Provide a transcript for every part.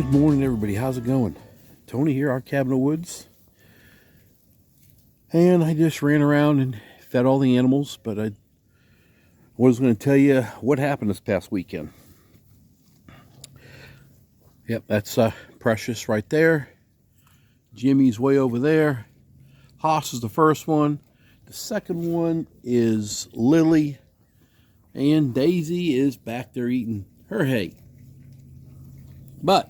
Good morning, everybody. How's it going? Tony here, our cabin of woods. And I just ran around and fed all the animals, but I was going to tell you what happened this past weekend. Yep, that's Precious right there. Jimmy's way over there. Haas is the first one. The second one is Lily. And Daisy is back there eating her hay. But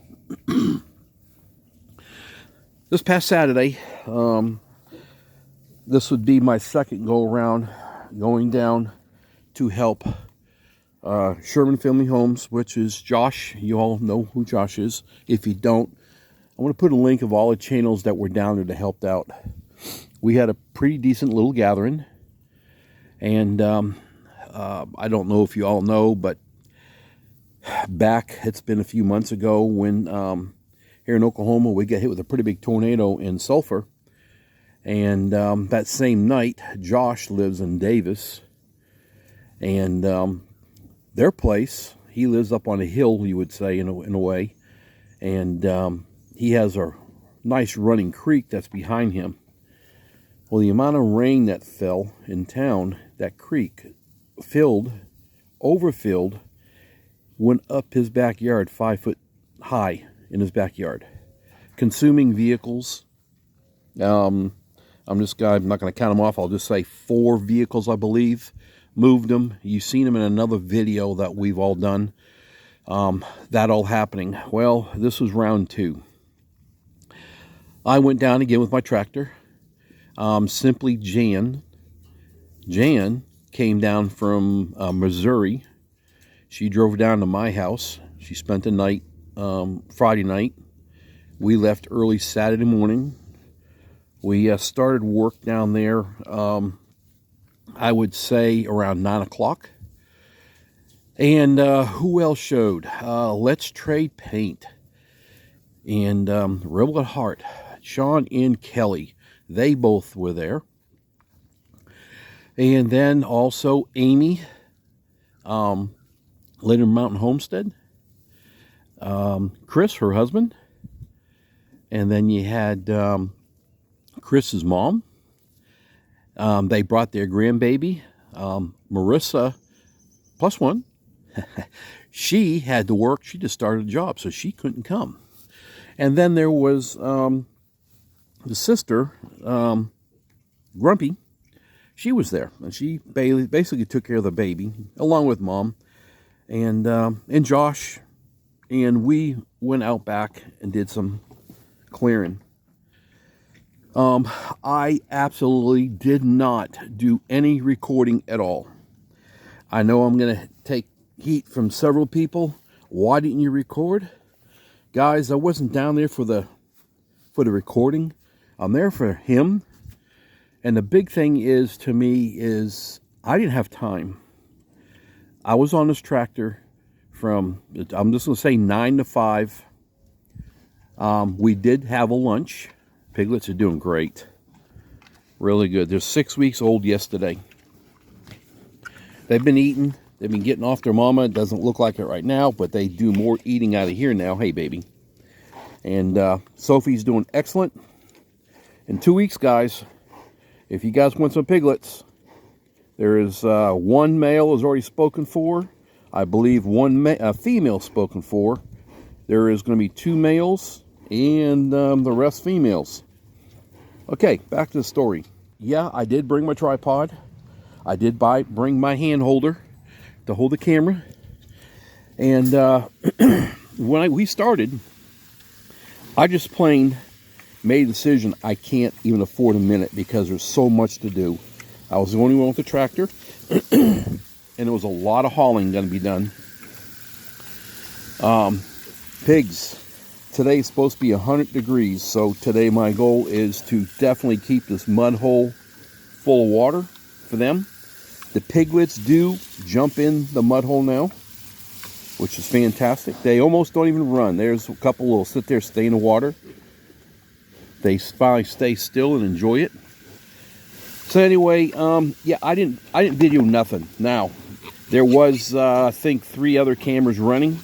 this past Saturday, this would be my second go around going down to help Sherman Family Homes, which is Josh. You all know who Josh is. If you don't, I want to put a link of all the channels that were down there to help out. We had a pretty decent little gathering, and I don't know if you all know, but back, it's been a few months ago when here in Oklahoma we got hit with a pretty big tornado in Sulphur, and that same night Josh lives in Davis, and their place, he lives up on a hill, you would say, in a way, and he has a nice running creek that's behind him. Well, the amount of rain that fell in town, that creek overfilled, went up his backyard 5 foot high in his backyard, consuming vehicles. I'm not going to count them off. I'll just say 4 vehicles, I believe, moved them. You've seen them in another video that we've all done. That all happening. Well, this was round 2. I went down again with my tractor. Simply Jan came down from Missouri. She drove down to my house. She spent the night, Friday night. We left early Saturday morning. We started work down there, I would say around 9 o'clock. And who else showed? Let's Trade Paint. And Rebel at Heart, Shawn and Kelly. They both were there. And then also Amy, Later Mountain Homestead, Chris, her husband, and then you had Chris's mom. They brought their grandbaby, Marissa, plus one. She had to work. She just started a job, so she couldn't come. And then there was the sister, Grumpy. She was there, and she basically took care of the baby, along with Mom, and Josh, and we went out back and did some clearing. I absolutely did not do any recording at all. I know I'm going to take heat from several people. Why didn't you record? Guys, I wasn't down there for the recording. I'm there for him. And the big thing is, to me, is I didn't have time. I was on this tractor from, I'm just going to say 9 to 5. We did have a lunch. Piglets are doing great. Really good. They're 6 weeks old yesterday. They've been eating. They've been getting off their mama. It doesn't look like it right now, but they do more eating out of here now. Hey, baby. And Sophie's doing excellent. In 2 weeks, guys, if you guys want some piglets, there is one male is already spoken for. I believe one female spoken for. There is going to be 2 males and the rest females. Okay, back to the story. Yeah, I did bring my tripod. I did bring my hand holder to hold the camera. And when we started, I just plain made a decision I can't even afford a minute because there's so much to do. I was the only one with the tractor, and there was a lot of hauling going to be done. Pigs. Today's supposed to be 100 degrees, so today my goal is to definitely keep this mud hole full of water for them. The piglets do jump in the mud hole now, which is fantastic. They almost don't even run. There's a couple will sit there, stay in the water. They finally stay still and enjoy it. So anyway, yeah, I didn't video nothing. Now, there was I think 3 other cameras running.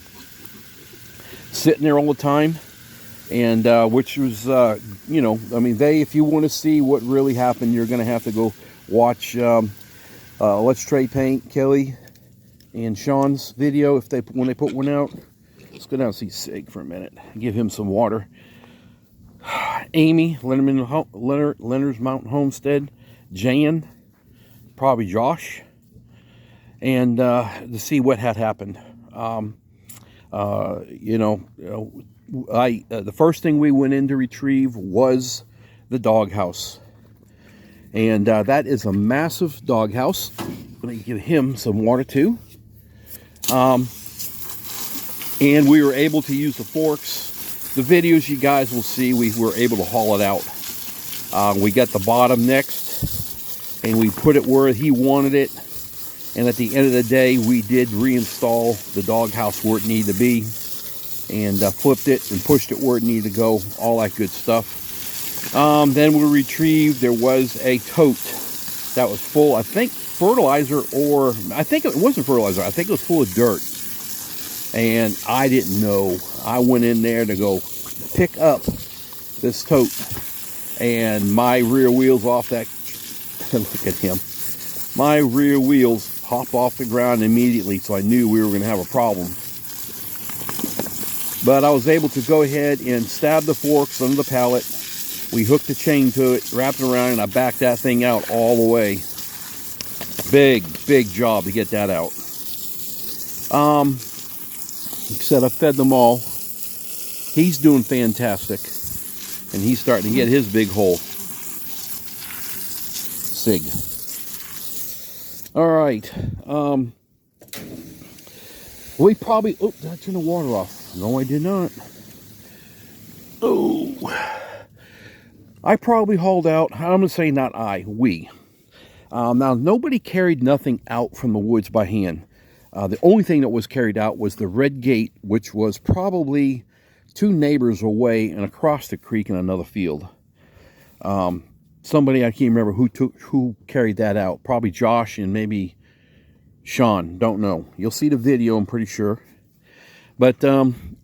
sitting there all the time. And which was, you know, I mean, if you want to see what really happened, you're going to have to go watch Let's Trade Paint, Kelly and Shawn's video when they put one out. Let's go down and see Sig for a minute. Give him some water. Amy, Leonard's Mountain Homestead, Jan, probably Josh, and to see what had happened. You know, the first thing we went in to retrieve was the doghouse, and that is a massive doghouse. Let me give him some water too. And we were able to use the forks. The videos you guys will see, we were able to haul it out. We got the bottom next, and we put it where he wanted it. And at the end of the day, we did reinstall the doghouse where it needed to be, and flipped it and pushed it where it needed to go, all that good stuff. Then we retrieved, there was a tote that was full, I think fertilizer, or I think it wasn't fertilizer, I think it was full of dirt. And I didn't know. I went in there to go pick up this tote, and my rear wheels off that, look at him, my rear wheels hop off the ground immediately, so I knew we were going to have a problem. But I was able to go ahead and stab the forks under the pallet. We hooked the chain to it, wrapped it around, and I backed that thing out all the way. Big job to get that out. Except I fed them all. He's doing fantastic, and he's starting to get his big hole. Sig. All right. We probably. Oh, did I turn the water off? No, I did not. Oh. I probably hauled out. I'm going to say not I. We. Now, nobody carried nothing out from the woods by hand. The only thing that was carried out was the red gate, which was probably 2 neighbors away and across the creek in another field. Somebody, I can't remember who carried that out. Probably Josh and maybe Shawn. Don't know. You'll see the video, I'm pretty sure. But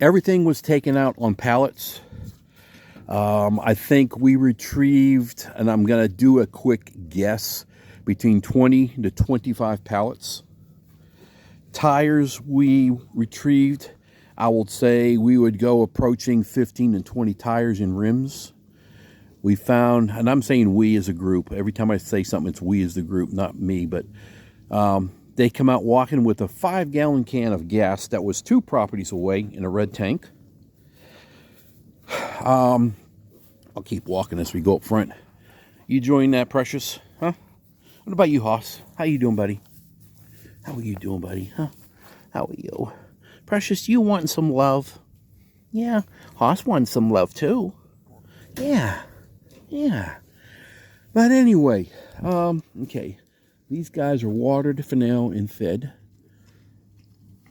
everything was taken out on pallets. I think we retrieved, and I'm going to do a quick guess, between 20 to 25 pallets. Tires we retrieved, I would say we would go approaching 15 and 20 tires and rims. We found, and I'm saying we as a group, every time I say something, it's we as the group, not me, but they come out walking with a 5-gallon can of gas that was 2 properties away in a red tank. I'll keep walking as we go up front. You enjoying that, Precious? Huh? What about you, Hoss? How you doing, buddy? How are you doing, buddy? Huh? How are you? Precious, you wanting some love? Yeah. Hoss wants some love, too. Yeah. But anyway, okay. These guys are watered for now and fed.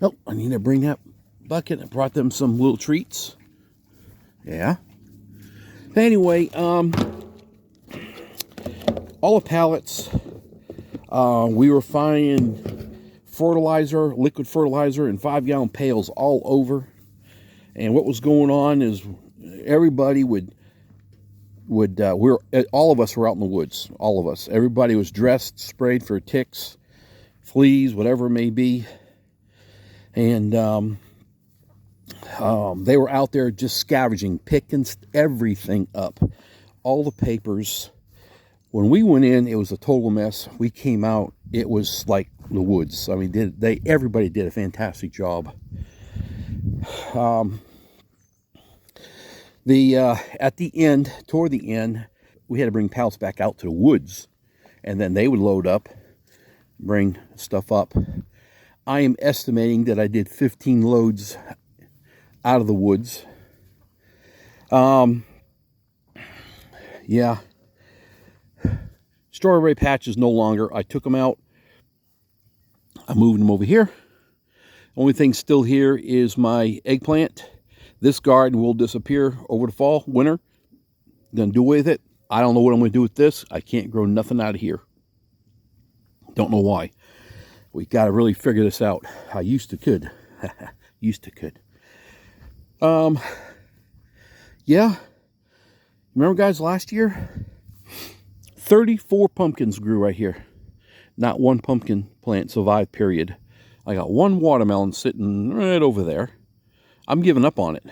Oh, I need to bring that bucket. I brought them some little treats. Yeah. Anyway, all the pallets, we were finding fertilizer, liquid fertilizer in 5-gallon pails all over. And what was going on is everybody all of us were out in the woods. All of us. Everybody was dressed, sprayed for ticks, fleas, whatever it may be. And they were out there just scavenging, picking everything up. All the papers. When we went in, it was a total mess. We came out, it was like the woods. I mean, everybody did a fantastic job. At the end, toward the end, we had to bring pallets back out to the woods, and then they would load up, bring stuff up. I am estimating that I did 15 loads out of the woods. Yeah. Strawberry patch is no longer. I took them out. I'm moving them over here. Only thing still here is my eggplant. This garden will disappear over the fall, winter. Gonna do away with it. I don't know what I'm gonna do with this. I can't grow nothing out of here. Don't know why. We gotta really figure this out. I used to could. Yeah. Remember, guys, last year, 34 pumpkins grew right here. Not one pumpkin plant survived, period. I got one watermelon sitting right over there. I'm giving up on it.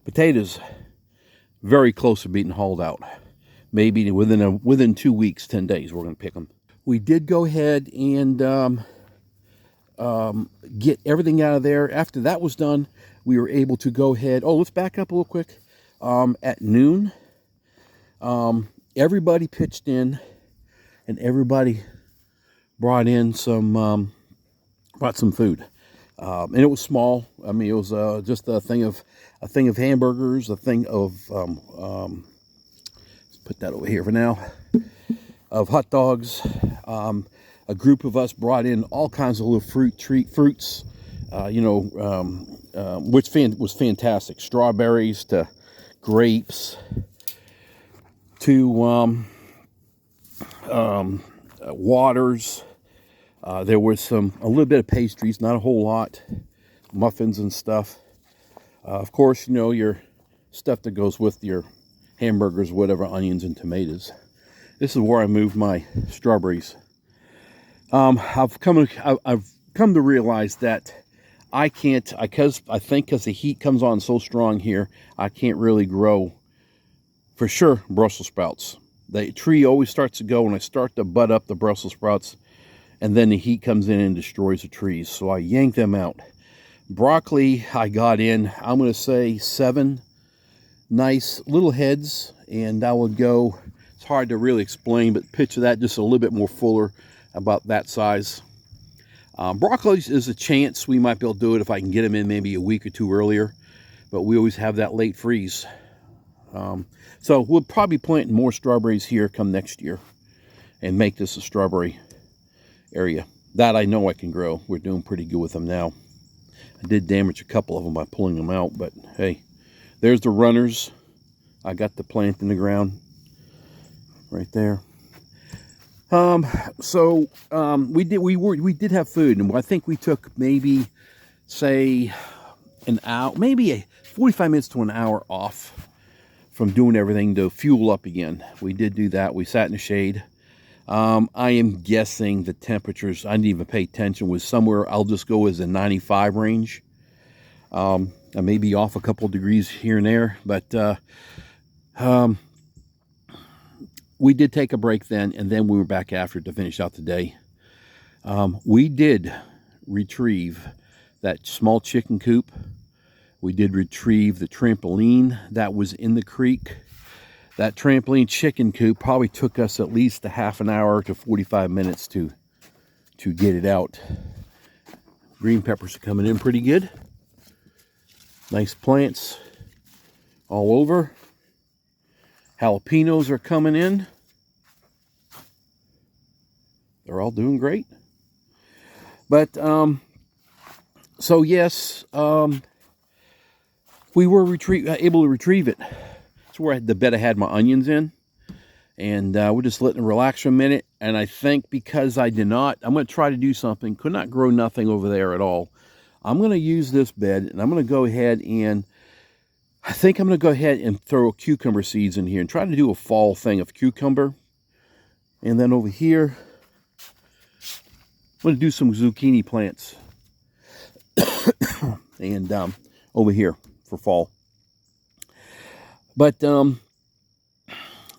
Potatoes, very close to being hauled out. Maybe within 2 weeks, 10 days, we're going to pick them. We did go ahead and get everything out of there. After that was done, we were able to go ahead. Oh, let's back up a little quick. At noon, everybody pitched in, and everybody brought in some food. And it was small. I mean, it was just a thing of hamburgers, a thing of let's put that over here for now, of hot dogs. A group of us brought in all kinds of little fruits, which was fantastic. Strawberries to grapes to waters. There was a little bit of pastries, not a whole lot, muffins and stuff. Of course, your stuff that goes with your hamburgers, whatever, onions and tomatoes. This is where I moved my strawberries. I've come to realize that I can't, because the heat comes on so strong here, I can't really grow, for sure, Brussels sprouts. The tree always starts to go when I start to bud up the Brussels sprouts, and then the heat comes in and destroys the trees. So I yanked them out. Broccoli, I got in, I'm going to say 7 nice little heads, and I would go, it's hard to really explain, but picture that just a little bit more fuller, about that size. Broccoli is a chance we might be able to do it if I can get them in maybe a week or 2 earlier, but we always have that late freeze. So we'll probably plant more strawberries here come next year and make this a strawberry area. That I know I can grow. We're doing pretty good with them now. I did damage a couple of them by pulling them out, but hey, there's the runners. I got the plant in the ground right there. We did have food, and I think we took maybe, say, an hour, maybe 45 minutes to an hour off from doing everything to fuel up again. We did do that. We sat in the shade. I am guessing the temperatures, I didn't even pay attention, was somewhere, I'll just go as a 95 range. I may be off a couple degrees here and there, but we did take a break then, and then we were back after to finish out the day. We did retrieve that small chicken coop. We did retrieve the trampoline that was in the creek. That trampoline chicken coop probably took us at least a half an hour to 45 minutes to get it out. Green peppers are coming in pretty good. Nice plants all over. Jalapenos are coming in. They're all doing great. But, so yes, we were able to retrieve it. That's where the bed I had my onions in. And we're just letting it relax for a minute. And I think because I'm going to try to do something. Could not grow nothing over there at all. I'm going to use this bed, and I'm going to go ahead and I think I'm going to go ahead and throw cucumber seeds in here and try to do a fall thing of cucumber. And then over here, I'm going to do some zucchini plants. And over here for fall. But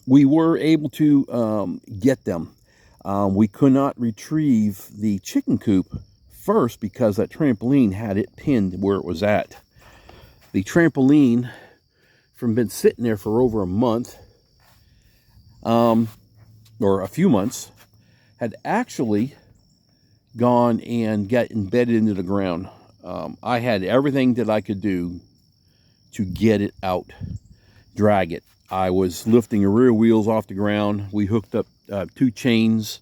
we were able to get them. We could not retrieve the chicken coop first because that trampoline had it pinned where it was at. The trampoline, from been sitting there for over a month, or a few months, had actually gone and got embedded into the ground. I had everything that I could do to get it out, drag it. I was lifting the rear wheels off the ground. We hooked up 2 chains,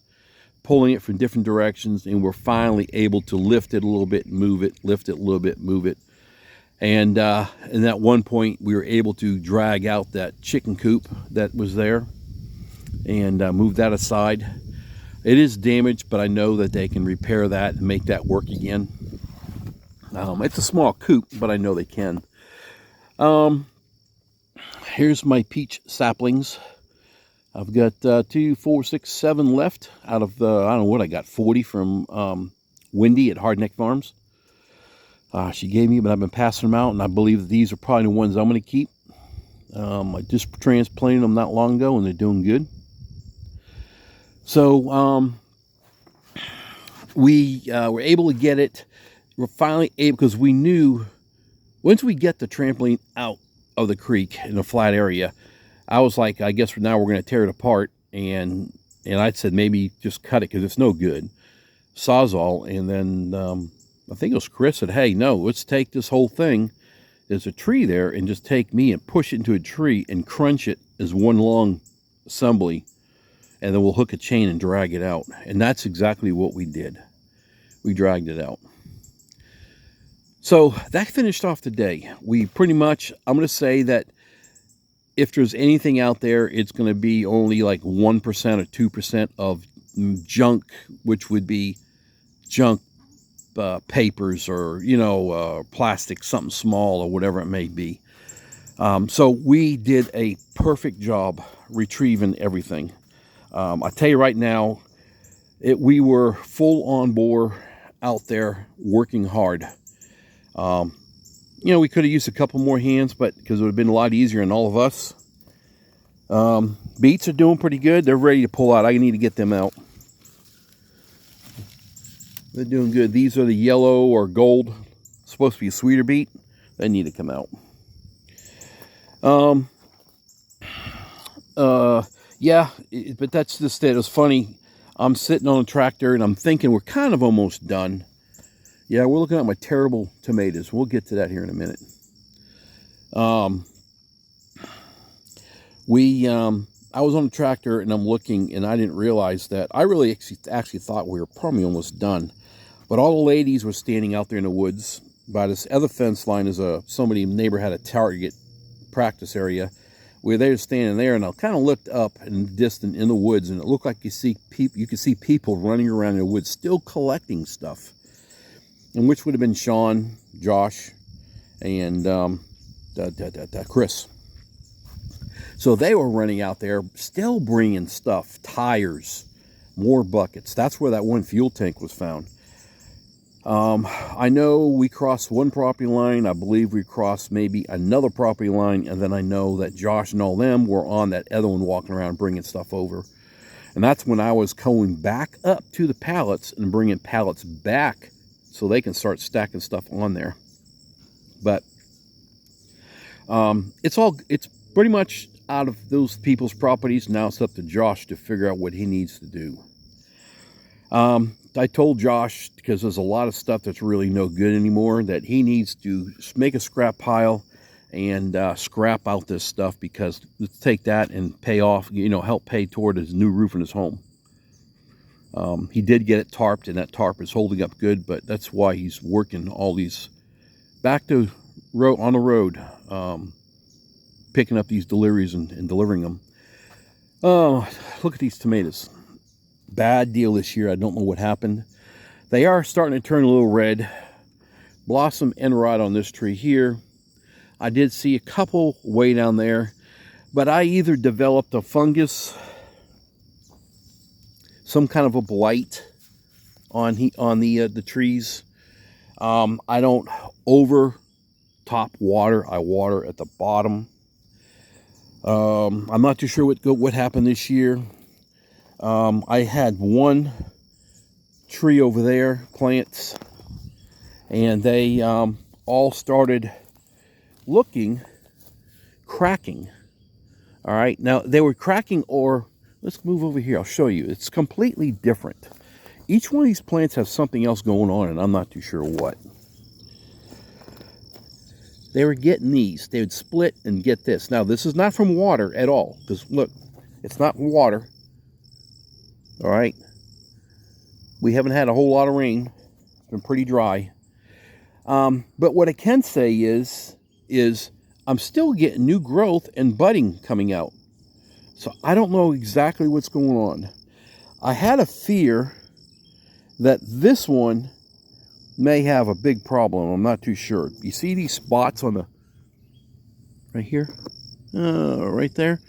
pulling it from different directions, and we're finally able to lift it a little bit, move it, lift it a little bit, move it. And at one point, we were able to drag out that chicken coop that was there and move that aside. It is damaged, but I know that they can repair that and make that work again. It's a small coop, but I know they can. Here's my peach saplings. I've got 2, 4, 6, 7 left out of the, I don't know what I got, 40 from Wendy at Hardneck Farms. She gave me, but I've been passing them out, and I believe that these are probably the ones I'm going to keep. I just transplanted them not long ago, and they're doing good. So we were able to get it. We're finally able, because we knew once we get the trampoline out of the creek in a flat area, I was like, I guess now we're going to tear it apart. And I said, maybe just cut it because it's no good. Sawzall. And then I think it was Chris said, hey, no, let's take this whole thing. There's a tree there, and just take me and push it into a tree and crunch it as one long assembly. And then we'll hook a chain and drag it out. And that's exactly what we did. We dragged it out. So that finished off the day. We pretty much, I'm going to say that if there's anything out there, it's going to be only like 1% or 2% of junk, which would be junk papers or, you know, plastic, something small or whatever it may be. So we did a perfect job retrieving everything. I tell you right now, we were full on board out there working hard. You know, we could have used a couple more hands, but because it would have been a lot easier on all of us. Beets are doing pretty good. They're ready to pull out. I need to get them out. They're doing good. These are the yellow or gold. Supposed to be a sweeter beet. They need to come out. Yeah, but that's just it. It was funny. I'm sitting on a tractor and I'm thinking we're kind of almost done. Yeah, we're looking at my terrible tomatoes. We'll get to that here in a minute. I was on a tractor and I'm looking, and I didn't realize that. I really actually thought we were probably almost done. But all the ladies were standing out there in the woods by this other fence line. As somebody neighbor had a target practice area where they were standing there, and I kind of looked up in the distance in the woods, and it looked like you could see people running around in the woods still collecting stuff. And which would have been Shawn, Josh, and Chris. So they were running out there, still bringing stuff, tires, more buckets. That's where that one fuel tank was found. I know we crossed one property line. I believe we crossed maybe another property line. And then I know that Josh and all them were on that other one walking around bringing stuff over. And that's when I was going back up to the pallets and bringing pallets back so they can start stacking stuff on there. But it's pretty much out of those people's properties. Now it's up to Josh to figure out what he needs to do. I told Josh, because there's a lot of stuff that's really no good anymore, that he needs to make a scrap pile and scrap out this stuff, because let's take that and pay off, you know, help pay toward his new roof in his home. He did get it tarped, and that tarp is holding up good, but that's why he's working all these back to on the road, picking up these deliveries and delivering them. Oh, look at these tomatoes. Bad deal this year. I don't know what happened. They are starting to turn a little red. Blossom end rot on this tree here. I did see a couple way down there, but I either developed a fungus, some kind of a blight on the trees. I don't over top water. I water at the bottom. I'm not too sure what happened this year. I had one tree over there, plants, and they all started cracking. All right, now they were cracking, or let's move over here. I'll show you. It's completely different. Each one of these plants has something else going on, and I'm not too sure what. They were getting these. They would split and get this. Now, this is not from water at all, because look, it's not water. All right, we haven't had a whole lot of rain. It's been pretty dry. But what I can say is I'm still getting new growth and budding coming out. So I don't know exactly what's going on. I had a fear that this one may have a big problem. I'm not too sure. You see these spots on the right here, right there.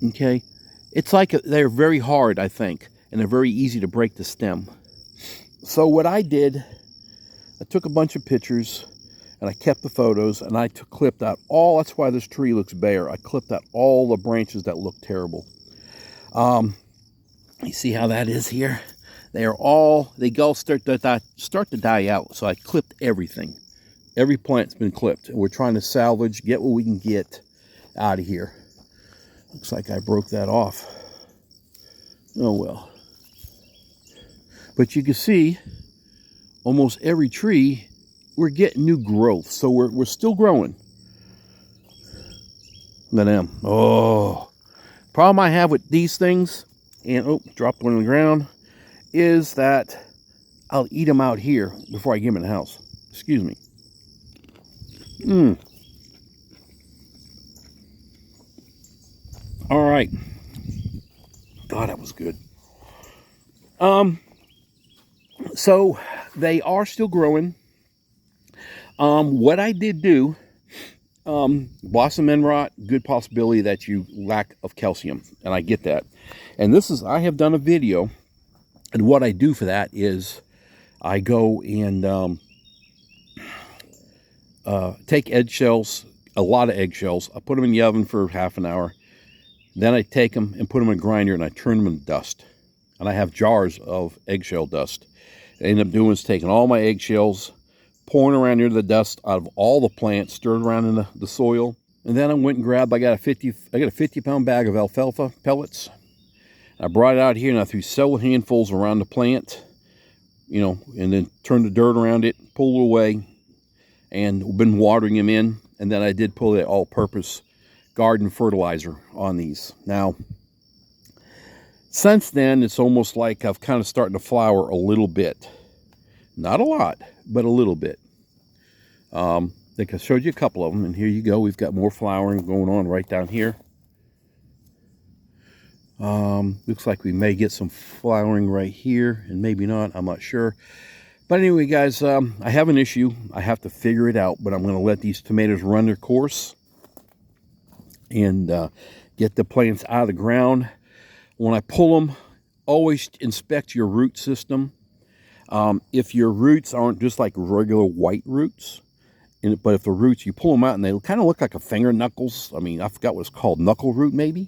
Okay, it's like they're very hard, I think, and they're very easy to break the stem. So what I did, I took a bunch of pictures and I kept the photos, and I clipped out all. That's why this tree looks bare. I clipped out all the branches that look terrible. You see how that is here? They all start to die out. So I clipped everything. Every plant's been clipped, and we're trying to salvage, get what we can get out of here. Looks like I broke that off. Oh well. But you can see almost every tree, we're getting new growth. So we're still growing. Look at them. Oh, problem I have with these things, and oh, dropped one on the ground, is that I'll eat them out here before I get them in the house. Excuse me. All right. God, that was good. So they are still growing. What I did do, blossom end rot, good possibility that you lack of calcium, and I get that. And this is, I have done a video, and what I do for that is I go and take eggshells, a lot of eggshells. I put them in the oven for half an hour. Then I take them and put them in a grinder, and I turn them into dust. And I have jars of eggshell dust. What I end up doing is taking all my eggshells, pouring around near the dust out of all the plants, stirred around in the soil. And then I went and grabbed, I got a 50-pound bag of alfalfa pellets. I brought it out here, and I threw several handfuls around the plant, you know, and then turned the dirt around it, pulled it away, and been watering them in. And then I did pull the all-purpose garden fertilizer on these. Now, since then, it's almost like I've kind of starting to flower a little bit. Not a lot, but a little bit. I think I showed you a couple of them, and here you go. We've got more flowering going on right down here. Looks like we may get some flowering right here, and maybe not. I'm not sure. But anyway, guys, I have an issue. I have to figure it out, but I'm going to let these tomatoes run their course and get the plants out of the ground. When I pull them, always inspect your root system. If your roots aren't just like regular white roots, but if the roots, you pull them out and they kind of look like a finger knuckles. I mean, I forgot what it's called, knuckle root maybe.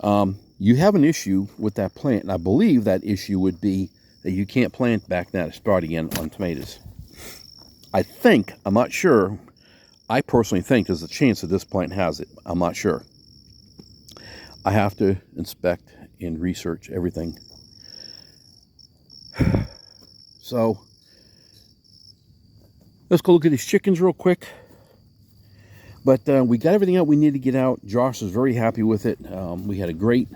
You have an issue with that plant, and I believe that issue would be that you can't plant back now to start again on tomatoes. I think, I'm not sure, I personally think there's a chance that this plant has it. I'm not sure. I have to inspect and research everything. So, let's go look at these chickens real quick. But we got everything out we need to get out. Josh is very happy with it. We had a great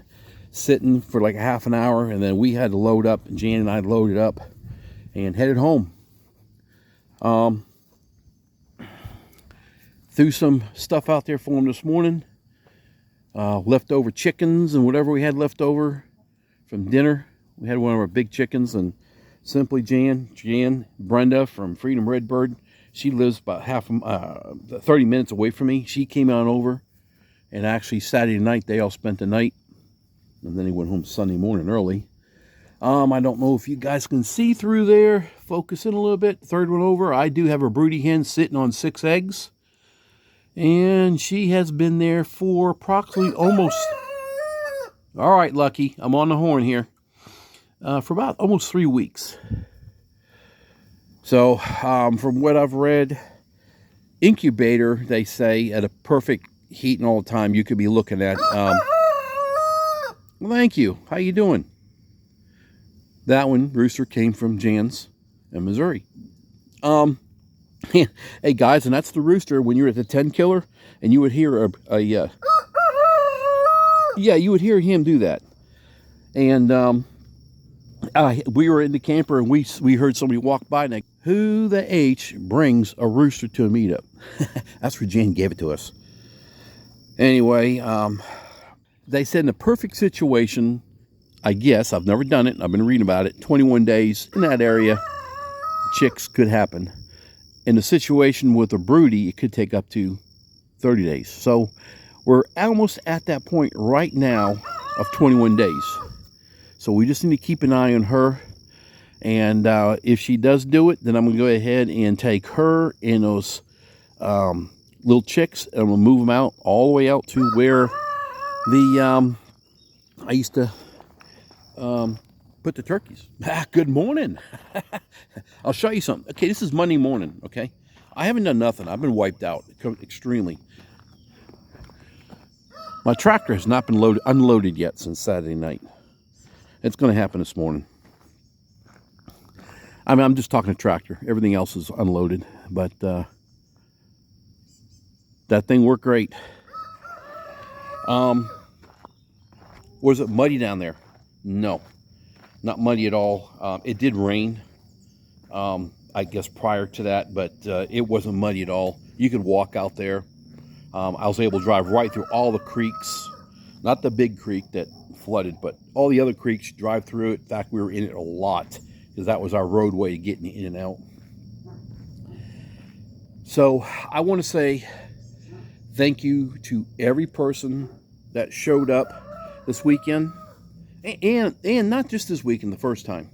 sitting for like a half an hour, and then we had to load up. Jan and I loaded up and headed home. Threw some stuff out there for him this morning. Leftover chickens and whatever we had left over from dinner. We had one of our big chickens, and simply Jan, Brenda from Freedom Redbird, she lives about 30 minutes away from me. She came on over, and actually Saturday night they all spent the night, and then he went home Sunday morning early. I don't know if you guys can see through there. Focus in a little bit. Third one over. I do have a broody hen sitting on 6 eggs. And she has been there for approximately almost... All right, Lucky. I'm on the horn here. For about almost 3 weeks. So, from what I've read, incubator, they say, at a perfect heat and all the time, you could be looking at... well, thank you. How you doing? That one, rooster, came from Jan's in Missouri. Hey guys, and that's the rooster when you were at the 10 killer, and you would hear yeah, you would hear him do that. And we were in the camper, and we heard somebody walk by, and who the H brings a rooster to a meetup? That's where Jan gave it to us. Anyway, they said in a perfect situation, I guess, I've never done it, I've been reading about it, 21 days in that area, chicks could happen. In the situation with a broody, it could take up to 30 days. So we're almost at that point right now of 21 days. So we just need to keep an eye on her. And if she does do it, then I'm going to go ahead and take her and those little chicks, and we'll move them out all the way out to where the I used to put the turkeys. Good morning. I'll show you something. Okay, this is Monday morning, okay? I haven't done nothing. I've been wiped out extremely. My tractor has not been unloaded yet since Saturday night. It's going to happen this morning. I mean, I'm just talking to tractor. Everything else is unloaded, but that thing worked great. Was it muddy down there? No, not muddy at all. It did rain, I guess, prior to that, but it wasn't muddy at all. You could walk out there. I was able to drive right through all the creeks, not the big creek that flooded, but all the other creeks, drive through it. In fact, we were in it a lot because that was our roadway getting in and out. So I want to say thank you to every person that showed up this weekend, and not just this weekend, the first time,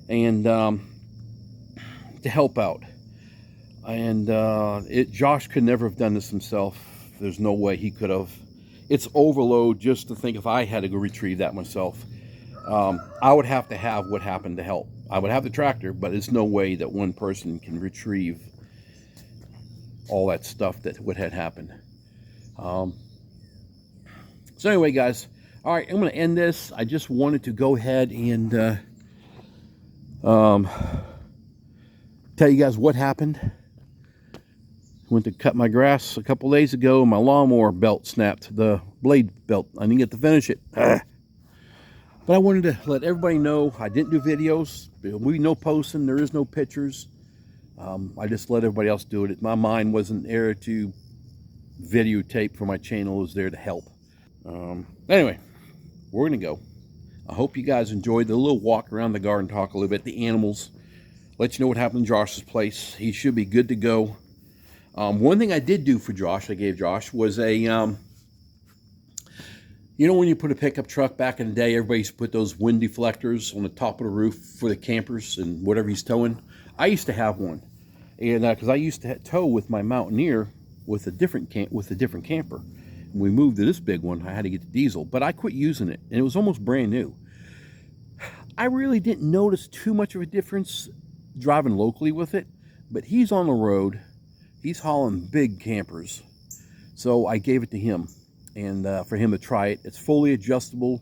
and to help out. And Josh could never have done this himself. There's no way he could have. It's overload just to think if I had to go retrieve that myself. I would have to have what happened to help. I would have the tractor, but there's no way that one person can retrieve all that stuff that would have happened. So anyway, guys, all right, I'm going to end this. I just wanted to go ahead and tell you guys what happened. Went to cut my grass a couple days ago. My lawnmower belt snapped, the blade belt. I didn't get to finish it. But I wanted to let everybody know I didn't do videos. There'll be no posting. There is no pictures. I just let everybody else do it. My mind wasn't there to videotape for my channel. It was there to help. Anyway, we're going to go. I hope you guys enjoyed the little walk around the garden, talk a little bit, the animals. Let you know what happened in Josh's place. He should be good to go. One thing I did do for Josh, I gave Josh, was a, you know when you put a pickup truck back in the day, everybody used to put those wind deflectors on the top of the roof for the campers and whatever he's towing? I used to have one. And because I used to tow with my Mountaineer with a different camper. When we moved to this big one, I had to get the diesel, but I quit using it, and it was almost brand new. I really didn't notice too much of a difference driving locally with it, but he's on the road. He's hauling big campers, so I gave it to him, and for him to try it. It's fully adjustable.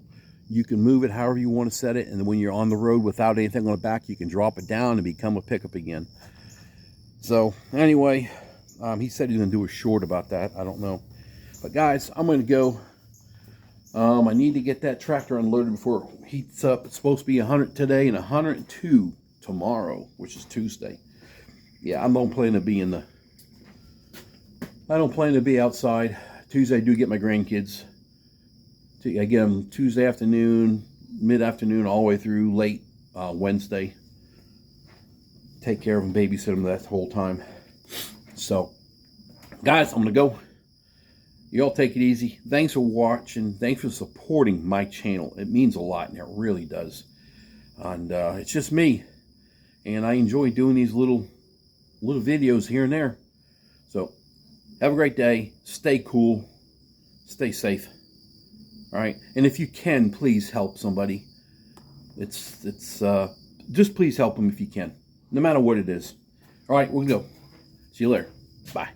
You can move it however you want to set it, and when you're on the road without anything on the back, you can drop it down and become a pickup again. So anyway, he said he's going to do a short about that. I don't know. But guys, I'm going to go. I need to get that tractor unloaded before it heats up. It's supposed to be 100 today and 102 tomorrow, which is Tuesday. Yeah, I don't plan to be outside. Tuesday I do get my grandkids. I get them Tuesday afternoon, mid-afternoon, all the way through late Wednesday. Take care of them, babysit them that whole time. So, guys, I'm going to go. You all take it easy. Thanks for watching. Thanks for supporting my channel. It means a lot, and it really does. And it's just me. And I enjoy doing these little videos here and there. So, have a great day. Stay cool. Stay safe. All right? And if you can, please help somebody. Just please help them if you can. No matter what it is. All right, we'll go. See you later. Bye.